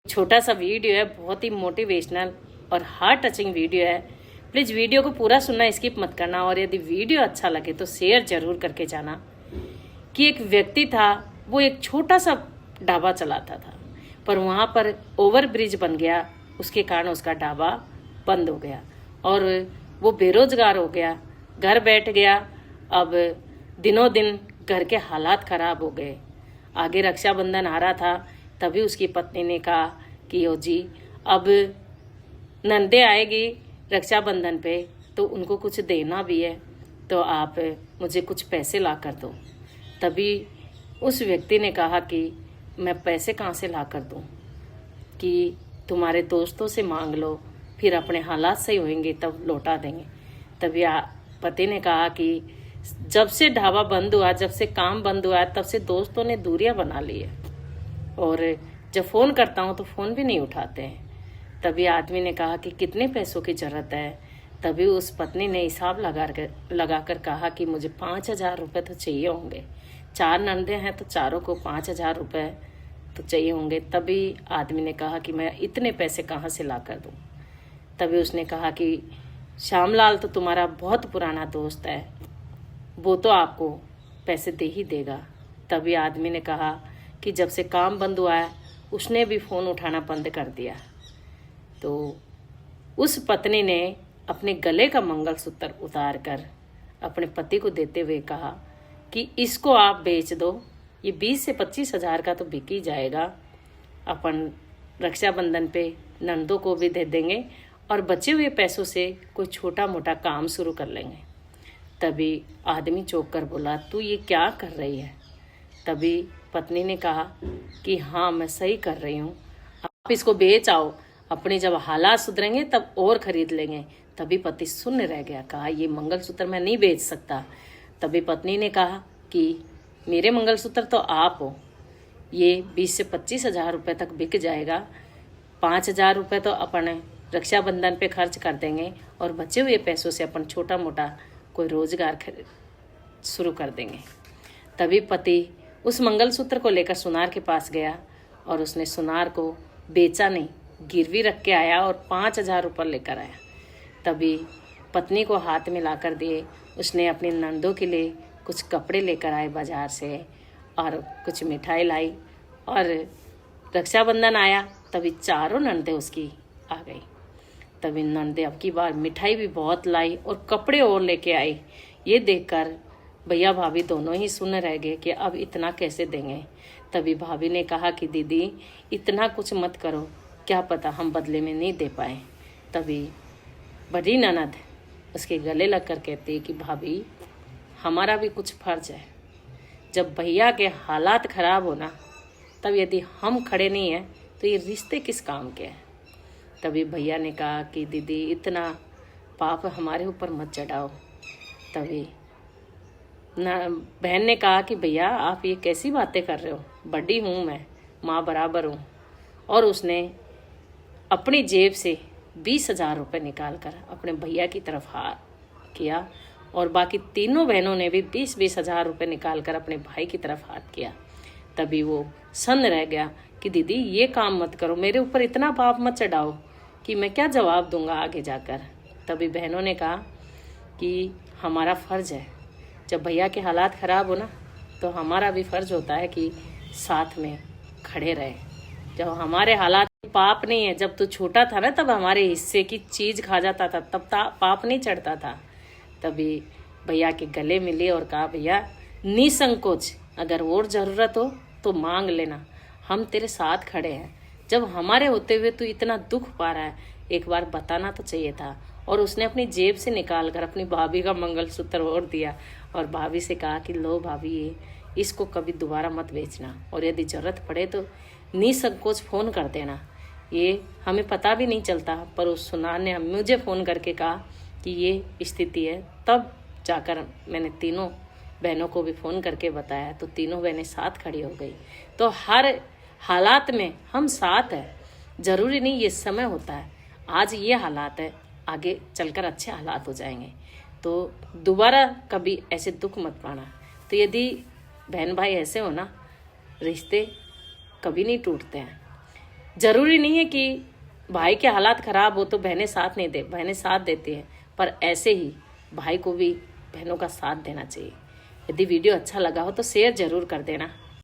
छोटा सा वीडियो है, बहुत ही मोटिवेशनल और हार्ट टचिंग वीडियो है। प्लीज़ वीडियो को पूरा सुनना, स्किप मत करना। और यदि वीडियो अच्छा लगे तो शेयर जरूर करके जाना। कि एक व्यक्ति था, वो एक छोटा सा ढाबा चलाता था, पर वहाँ पर ओवर ब्रिज बन गया, उसके कारण उसका ढाबा बंद हो गया और वो बेरोजगार हो गया, घर बैठ गया। अब दिनों दिन घर के हालात खराब हो गए। आगे रक्षाबंधन आ रहा था, तभी उसकी पत्नी ने कहा कि यो जी, अब नंदे आएगी रक्षाबंधन पे, तो उनको कुछ देना भी है, तो आप मुझे कुछ पैसे ला कर दो। तभी उस व्यक्ति ने कहा कि मैं पैसे कहाँ से ला कर दूँ, कि तुम्हारे दोस्तों से मांग लो, फिर अपने हालात सही होंगे तब लौटा देंगे। तभी पति ने कहा कि जब से ढाबा बंद हुआ, जब से काम बंद हुआ, तब से दोस्तों ने दूरियां बना ली है और जब फ़ोन करता हूँ तो फ़ोन भी नहीं उठाते हैं। तभी आदमी ने कहा कि कितने पैसों की ज़रूरत है। तभी उस पत्नी ने हिसाब लगा कर कहा कि मुझे 5,000 रुपये तो चाहिए होंगे। 4 नंदे हैं तो चारों को 5,000 रुपये तो चाहिए होंगे। तभी आदमी ने कहा कि मैं इतने पैसे कहाँ से ला कर दूँ। तभी उसने कहा कि श्यामलाल तो तुम्हारा बहुत पुराना दोस्त है, वो तो आपको पैसे दे ही देगा। तभी आदमी ने कहा कि जब से काम बंद हुआ है उसने भी फ़ोन उठाना बंद कर दिया। तो उस पत्नी ने अपने गले का मंगलसूत्र उतार कर अपने पति को देते हुए कहा कि इसको आप बेच दो, ये 20 से 25 हज़ार का तो बिक ही जाएगा। अपन रक्षाबंधन पे नंदों को भी दे देंगे और बचे हुए पैसों से कोई छोटा मोटा काम शुरू कर लेंगे। तभी आदमी चौंक कर बोला, तू ये क्या कर रही है? तभी पत्नी ने कहा कि हाँ, मैं सही कर रही हूँ, आप इसको बेच आओ, अपने जब हालात सुधरेंगे तब और खरीद लेंगे। तभी पति शून्य रह गया, कहा ये मंगलसूत्र मैं नहीं बेच सकता। तभी पत्नी ने कहा कि मेरे मंगलसूत्र तो आप हो, ये 20 से 25 हज़ार रुपये तक बिक जाएगा। 5,000 रुपये तो अपन रक्षाबंधन पे खर्च कर देंगे और बचे हुए पैसों से अपन छोटा मोटा कोई रोजगार शुरू कर देंगे। तभी पति उस मंगलसूत्र को लेकर सुनार के पास गया और उसने सुनार को बेचा नहीं, गिरवी रख के आया और 5,000 रुपये लेकर आया। तभी पत्नी को हाथ में लाकर दिए। उसने अपनी नंदों के लिए कुछ कपड़े लेकर आए बाजार से और कुछ मिठाई लाई और रक्षाबंधन आया, तभी चारों नंदे उसकी आ गई। तभी नंदे अब की बार मिठाई भी बहुत लाई और कपड़े और लेके आई। ये देखकर भैया भाभी दोनों ही सुन रह गए कि अब इतना कैसे देंगे। तभी भाभी ने कहा कि दीदी इतना कुछ मत करो, क्या पता हम बदले में नहीं दे पाए। तभी बड़ी ननद उसके गले लग कर कहती कि भाभी हमारा भी कुछ फर्ज है, जब भैया के हालात खराब हो ना, तब यदि हम खड़े नहीं हैं तो ये रिश्ते किस काम के हैं। तभी भैया ने कहा कि दीदी इतना पाप हमारे ऊपर मत चढ़ाओ। तभी बहन ने कहा कि भैया आप ये कैसी बातें कर रहे हो, बड़ी हूँ मैं, माँ बराबर हूँ। और उसने अपनी जेब से 20,000 रुपये निकाल कर अपने भैया की तरफ हाथ किया और बाकी तीनों बहनों ने भी 20-20 हज़ार रुपये निकाल कर अपने भाई की तरफ हाथ किया। तभी वो सन्न रह गया कि दीदी ये काम मत करो, मेरे ऊपर इतना पाप मत चढ़ाओ कि मैं क्या जवाब दूंगा आगे जाकर। तभी बहनों ने कहा कि हमारा फ़र्ज़ है, जब भैया के हालात ख़राब हो ना, तो हमारा भी फ़र्ज़ होता है कि साथ में खड़े रहे। जब हमारे हालात पाप नहीं है, जब तू छोटा था ना तब हमारे हिस्से की चीज़ खा जाता था, तब पाप नहीं चढ़ता था। तभी भैया के गले मिले और कहा भैया निसंकोच, अगर और ज़रूरत हो तो मांग लेना, हम तेरे साथ खड़े हैं। जब हमारे होते हुए तू इतना दुख पा रहा है, एक बार बताना तो चाहिए था। और उसने अपनी जेब से निकाल कर अपनी भाभी का मंगलसूत्र और दिया और भाभी से कहा कि लो भाभी, ये इसको कभी दोबारा मत बेचना और यदि ज़रूरत पड़े तो निसंकोच फ़ोन कर देना। ये हमें पता भी नहीं चलता, पर उस सुनार ने मुझे फ़ोन करके कहा कि ये स्थिति है। तब जाकर मैंने तीनों बहनों को भी फ़ोन करके बताया, तो तीनों बहनें साथ खड़ी हो गई। तो हर हालात में हम साथ हैं, ज़रूरी नहीं ये समय होता है, आज ये हालात है, आगे चलकर अच्छे हालात हो जाएंगे। तो दोबारा कभी ऐसे दुख मत पाना। तो यदि बहन भाई ऐसे हो ना, रिश्ते कभी नहीं टूटते हैं। जरूरी नहीं है कि भाई के हालात खराब हो तो बहनें साथ नहीं दे, बहनें साथ देती हैं, पर ऐसे ही भाई को भी बहनों का साथ देना चाहिए। यदि वीडियो अच्छा लगा हो तो शेयर जरूर कर देना।